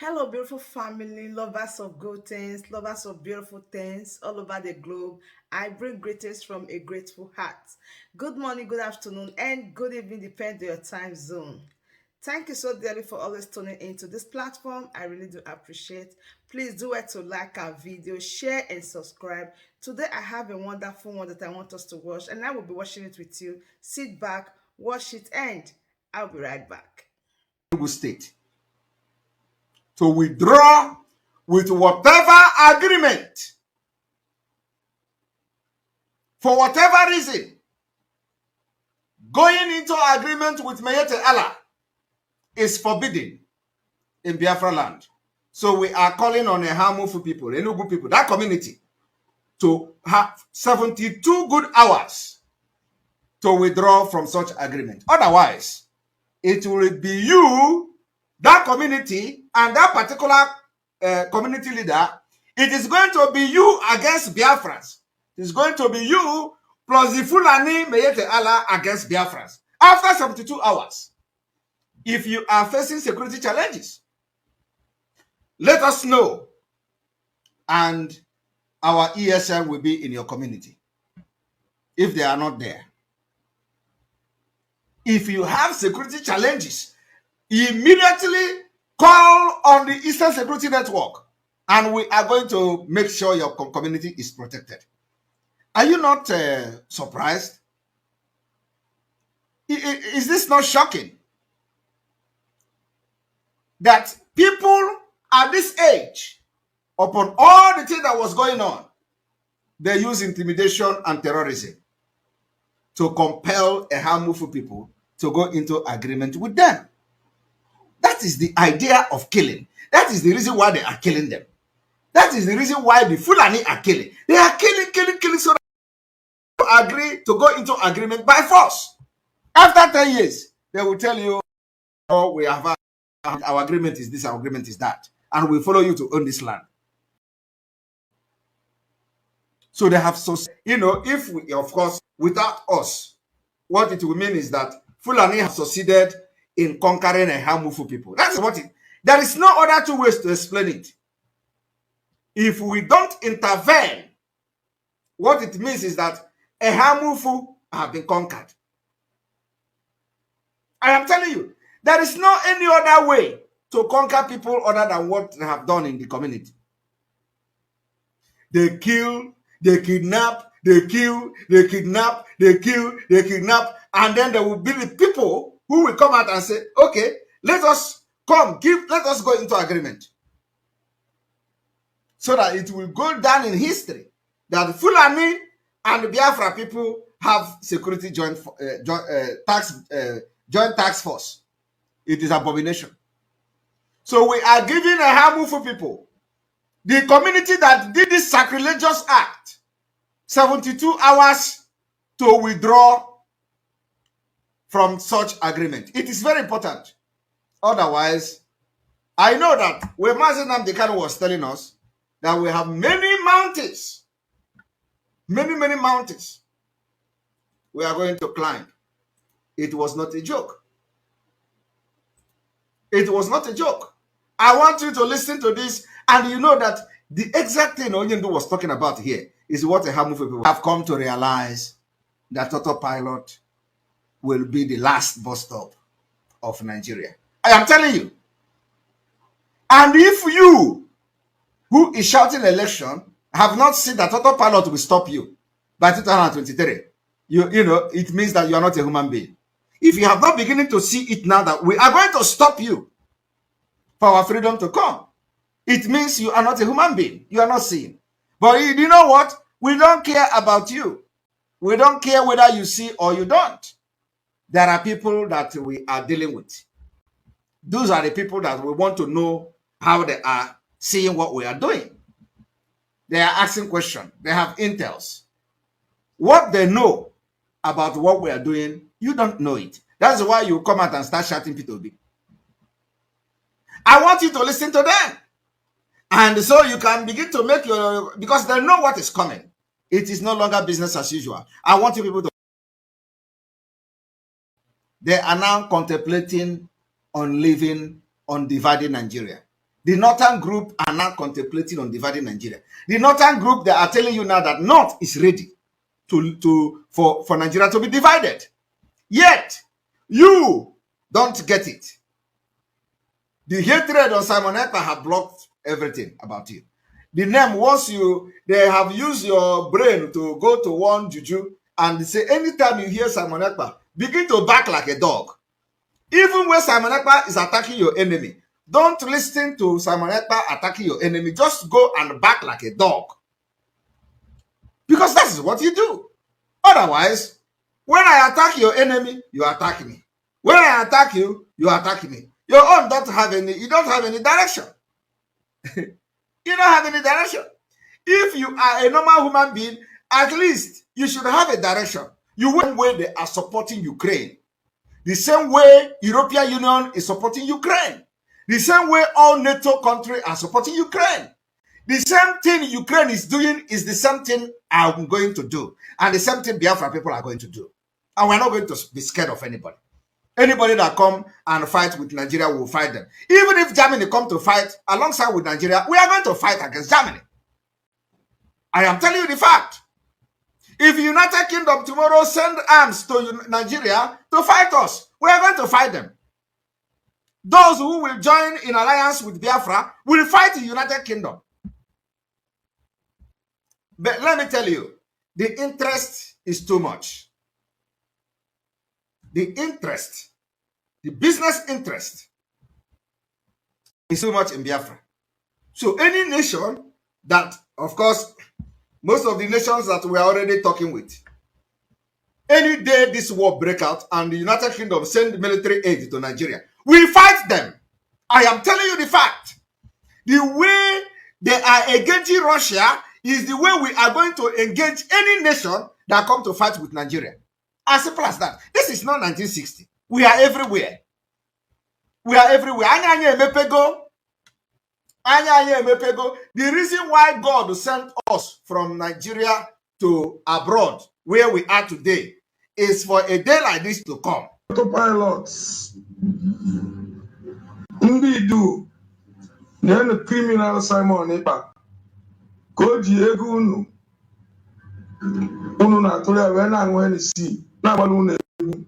Hello, beautiful family, lovers of good things, lovers of beautiful things all over the globe. I bring greetings from a grateful heart. Good morning, good afternoon, and good evening, depending on your time zone. Thank you so dearly for always tuning into this platform. I really do appreciate. Please do it to like our video, share, and subscribe. Today, I have a wonderful one that I want us to watch, and I will be watching it with you. Sit back, watch it, and I'll be right back. State to withdraw with whatever agreement for whatever reason. Going into agreement with Mayete Allah is forbidden in Biafra land. So we are calling on a Hamufu people, Enugu people, that community, to have 72 good hours to withdraw from such agreement. Otherwise, it will be you, that community, and that particular community leader. It is going to be you against Biafrans. It is going to be you plus the Fulani Mayete Allah against Biafrans. After 72 hours, if you are facing security challenges, let us know, and our ESL will be in your community if they are not there. If you have security challenges, immediately call on the Eastern Security Network, and we are going to make sure your community is protected. Are you not surprised? Is this not shocking that people at this age, upon all the things that was going on, they use intimidation and terrorism to compel a harmful people to go into agreement with them? That is the idea of killing. That is the reason why they are killing them. That is the reason why the Fulani are killing. They are killing so that they agree to go into agreement by force. After 10 years, they will tell you, oh, we have our agreement is this, our agreement is that, and we follow you to own this land. So they have, so if we, of course, without us, what it will mean is that Fulani have succeeded in conquering a harmful people. That's what it. There is no other two ways to explain it. If we don't intervene, what it means is that a harmful have been conquered. I am telling you, there is no any other way to conquer people other than what they have done in the community. They kill, they kidnap, they kill, they kidnap, they kill, they kidnap, and then there will be the people who will come out and say, okay, let us let us go into agreement. So that it will go down in history that Fulani and Biafra people have security joint tax force. It is abomination. So we are giving a harmful people, the community that did this sacrilegious act, 72 hours to withdraw from such agreement. It is very important. Otherwise, I know that when Mazi was telling us that we have many mountains, many mountains we are going to climb. It was not a joke. It was not a joke. I want you to listen to this, and you know that the exact thing Onyendu was talking about here is what a harmful people have come to realize, that autopilot will be the last bus stop of Nigeria. I am telling you. And if you, who is shouting election, have not seen that autopilot will stop you by 2023, you know, it means that you are not a human being. If you have not beginning to see it now that we are going to stop you for our freedom to come, it means you are not a human being. You are not seeing. But you know what? We don't care about you. We don't care whether you see or you don't. There are people that we are dealing with. Those are the people that we want to know how they are seeing what we are doing. They are asking questions. They have intels. What they know about what we are doing, you don't know it. That's why you come out and start shouting P2B. I want you to listen to them. And so you can begin to make your, because they know what is coming. It is no longer business as usual. I want you people to. They are now contemplating on living, on dividing Nigeria. The northern group are now contemplating on dividing Nigeria. The northern group, they are telling you now that North is ready for Nigeria to be divided. Yet, you don't get it. The hatred on Simon Ekpa have blocked everything about you. The name, they have used your brain to go to one juju and say, anytime you hear Simon Ekpa, begin to bark like a dog. Even when Simon Ekpa is attacking your enemy, don't listen to Simon Ekpa attacking your enemy. Just go and bark like a dog. Because that's what you do. Otherwise, when I attack your enemy, you attack me. When I attack you, you attack me. Your own don't have any, you don't have any direction. You don't have any direction. If you are a normal human being, at least you should have a direction. You won't way they are supporting Ukraine. The same way European Union is supporting Ukraine. The same way all NATO countries are supporting Ukraine. The same thing Ukraine is doing is the same thing I'm going to do. And the same thing Biafra people are going to do. And we're not going to be scared of anybody. Anybody that come and fight with Nigeria will fight them. Even if Germany come to fight alongside with Nigeria, we are going to fight against Germany. I am telling you the fact. If United Kingdom tomorrow send arms to Nigeria to fight us, we are going to fight them. Those who will join in alliance with Biafra will fight the United Kingdom. But let me tell you, the interest is too much. The interest, the business interest is too much in Biafra. So any nation that, of course, most of the nations that we are already talking with, any day this war break out and the United Kingdom send military aid to Nigeria, we fight them. I am telling you the fact. The way they are engaging Russia is the way we are going to engage any nation that come to fight with Nigeria. As simple as that. This is not 1960. We are everywhere. We are everywhere. The reason why God sent us from Nigeria to abroad, where we are today, is for a day like this to come. Autopilots. Ndidu. The criminal Simon Ekpa. Koji ego unu. Unu na atụrụ ya wee na-aṅụ NC na-agbalị unu egwu.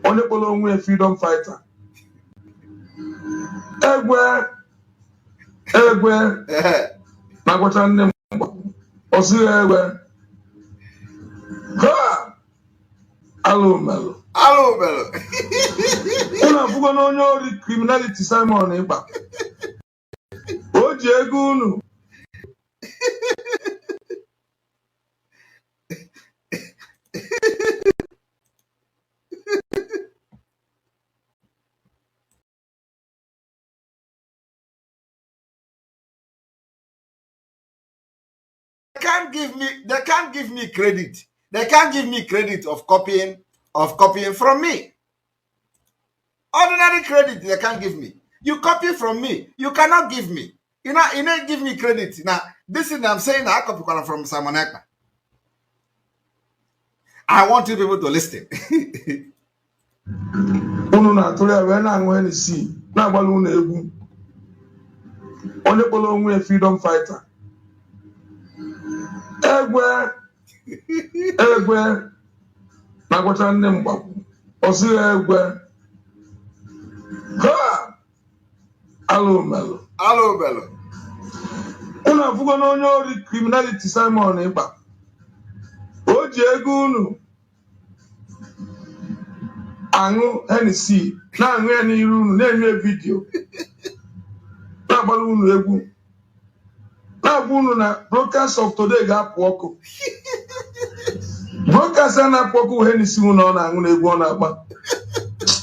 Onye kpọrọ onwe freedom fighter. Egwe na-agwacha nne m mgba. Ọ sịghị egwe. Ha! Alụmelụ. Unu afụgo na onye ori criminality Simon Ekpa. O ji ego unu. They can't give me credit. They can't give me credit of copying from me. Ordinary credit they can't give me. You copy from me, you cannot give me. You don't give me credit. Now, this is I'm saying I copy from Simon Ekpa. I want you people to listen. Unu na-atụrụ ya wee na-aṅụ NC na-agbalị unu egwu. Onye kpọrọ onwe freedom fighter. Egwe na-agwacha nne m gbapụ. Ọ sịghị egwe. Ha! Alụmelụ. Unu afụgo na onye ori criminality Simon Ekpa. O ji ego unu aṅụ NC na-aṅụ ya n'iru unu na-eme vidio na-agbalị unu egwu na-agwa unu na broadcast of today ga-apụ ọkụ. Broadcast a na-apụ ọkụ NC unu ọ na-aṅụ na egwu ọ na-agba.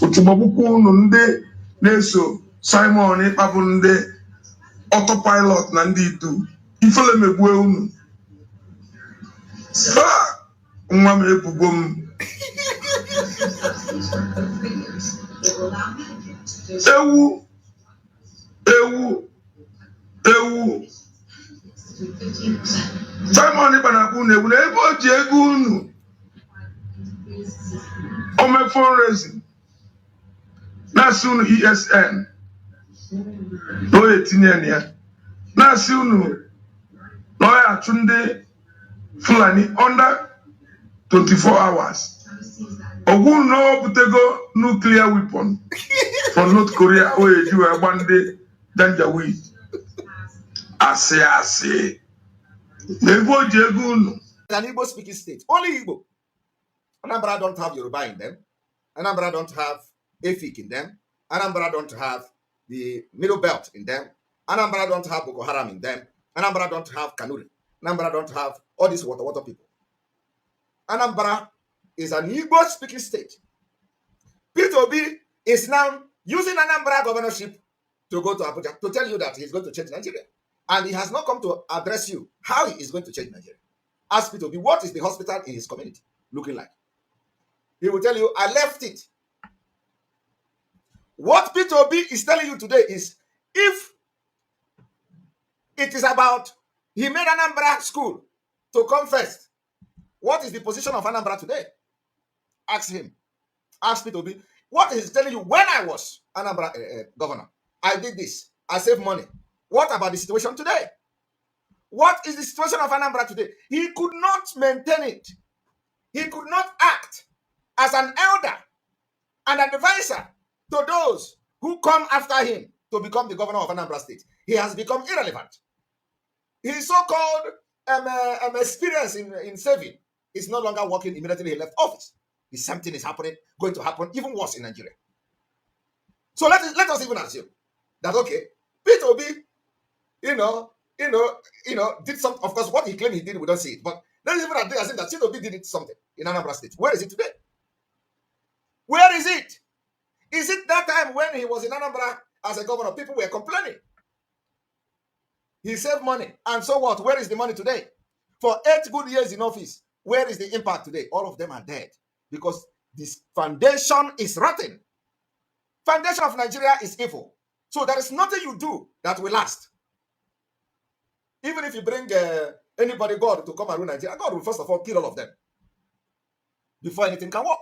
Otugbọgbukwa unu ndị na-eso Simon Ekpa bụ ndị autopilot na ndị idu ifele megbue unu. Nwa m ebubo m. Ewu. Simon Ekpa na-akpụ unu egwu na ebe o ji ego unu. Ome fundraising. Na-asị unu ESN. na o etinye ya na-asị unu na ọ ya achụ ndị Fulani under 24 hours. Ogwu na o butego nuclear weapon from North Korea o eji wee gba ndị Janjaweed. Asị na ebe o ji ego unu. An Igbo speaking state, only Igbo. Anambra don't have Yoruba in them. Anambra don't have Efik in them. Anambra don't have the Middle Belt in them. Anambra don't have Boko Haram in them. Anambra don't have Kanuri. Anambra don't have all these water people. Anambra is an Igbo speaking state. Peter Obi is now using Anambra governorship to go to Abuja to tell you that he's going to change Nigeria. And he has not come to address you how he is going to change Nigeria. Ask Peter Obi, what is the hospital in his community looking like? He will tell you, I left it. What Peter Obi is telling you today is, if it is about he made Anambra school to come first, what is the position of Anambra today? Ask him. Ask Peter Obi. What is he telling you? When I was Anambra governor, I did this. I saved money. What about the situation today? What is the situation of Anambra today? He could not maintain it. He could not act as an elder and advisor to those who come after him to become the governor of Anambra State. He has become irrelevant. His so-called experience in saving is no longer working immediately he left office. The same thing is going to happen even worse in Nigeria. So let us even assume that, okay, Peter Obi, did some. Of course, what he claimed he did, we don't see it. But let us even assume that Peter Obi did something in Anambra State. Where is it today? Where is it? Is it that time when he was in Anambra as a governor, people were complaining? He saved money. And so what? Where is the money today? For 8 good years in office, where is the impact today? All of them are dead because this foundation is rotten. Foundation of Nigeria is evil. So there is nothing you do that will last. Even if you bring anybody, God, to come and rule Nigeria, God will first of all kill all of them before anything can work.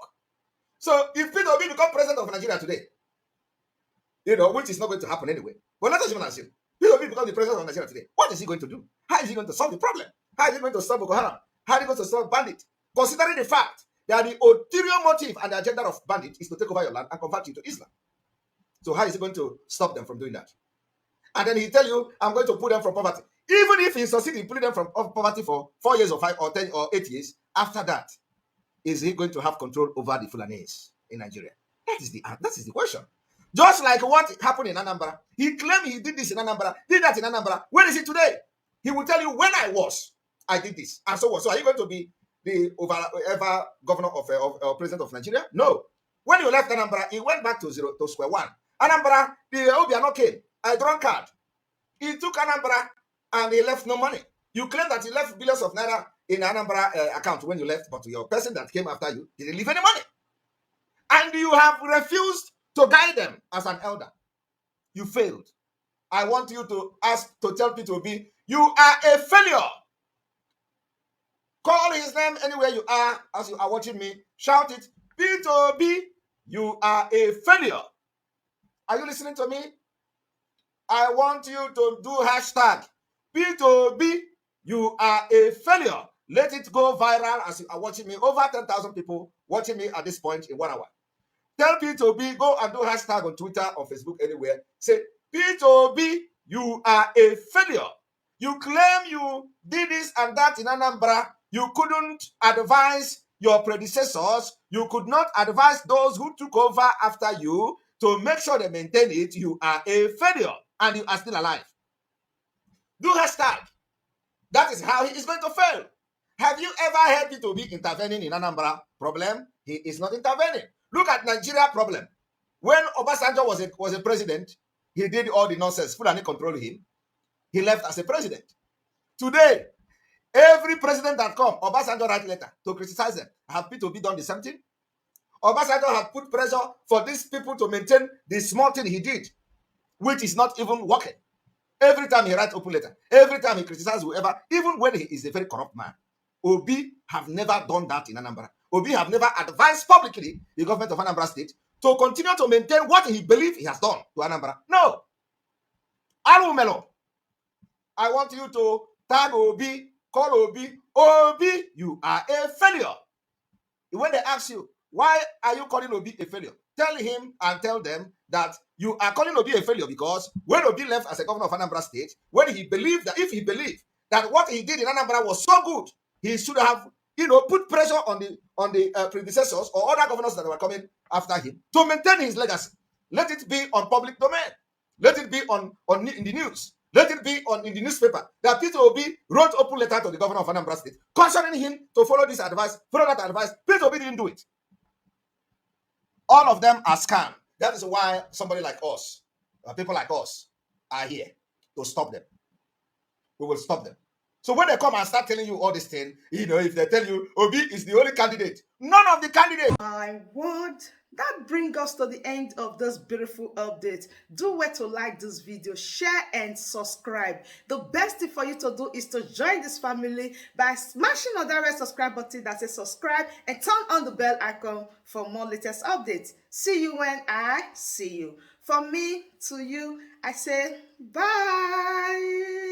So if Peter Obi become president of Nigeria today, which is not going to happen anyway, but let us even assume Peter Obi becomes the president of Nigeria today, what is he going to do? How is he going to solve the problem? How is he going to stop Boko Haram? How is he going to stop bandit? Considering the fact that the ulterior motive and the agenda of bandit is to take over your land and convert you to Islam. So how is he going to stop them from doing that? And then he tell you, I'm going to put them from poverty. Even if he succeeds in putting them from poverty for 4 years or 5 or 10 or 8 years, after that, is he going to have control over the Fulanese in Nigeria? That is the question. Just like what happened in Anambra. He claimed he did this in Anambra, did that in Anambra. Where is it today? He will tell you, when I did this. And so what? So are you going to be the ever governor of president of Nigeria? No. When you left Anambra, he went back to square one. Anambra, the Obiano came, a drunkard. He took Anambra and he left no money. You claim that he left billions of naira in Anambra account when you left, but your person that came after you didn't leave any money. And you have refused to guide them as an elder. You failed. I want you to tell Peter Obi, you are a failure. Call his name anywhere you are as you are watching me. Shout it, Peter Obi, you are a failure. Are you listening to me? I want you to do hashtag Peter Obi, you are a failure. Let it go viral as you are watching me. Over 10,000 people watching me at this point in 1 hour. Tell Peter Obi, go and do hashtag on Twitter or Facebook, anywhere. Say, Peter Obi, you are a failure. You claim you did this and that in Anambra. You couldn't advise your predecessors. You could not advise those who took over after you to make sure they maintain it. You are a failure and you are still alive. Do hashtag. That is how he is going to fail. Have you ever heard Peter Obi intervening in Anambra problem? He is not intervening. Look at Nigeria problem. When Obasanjo was a president, he did all the nonsense. Fulani controlled him. He left as a president. Today, every president that comes, Obasanjo write letter to criticize them. Have Peter Obi done the same thing? Obasanjo have put pressure for these people to maintain the small thing he did, which is not even working. Every time he writes open letter, every time he criticizes whoever, even when he is a very corrupt man. Obi have never done that in Anambra. Obi have never advised publicly the government of Anambra State to continue to maintain what he believes he has done to Anambra. No. Melo. I want you to tag Obi, call Obi. Obi, you are a failure. When they ask you, why are you calling Obi a failure? Tell him and tell them that you are calling Obi a failure because when Obi left as a governor of Anambra State, when he believed that, if he believed that what he did in Anambra was so good, he should have, put pressure on the predecessors or other governors that were coming after him to maintain his legacy. Let it be on public domain. Let it be in the news. Let it be in the newspaper that Peter Obi wrote open letter to the governor of Anambra State, cautioning him to follow this advice, follow that advice. Peter Obi didn't do it. All of them are scam. That is why somebody like us, people like us, are here to stop them. We will stop them. So when they come and start telling you all this thing, if they tell you Obi is the only candidate, none of the candidates. My word, that brings us to the end of this beautiful update. Do wait to like this video, share and subscribe. The best thing for you to do is to join this family by smashing on that red subscribe button that says subscribe and turn on the bell icon for more latest updates. See you when I see you. From me to you, I say bye.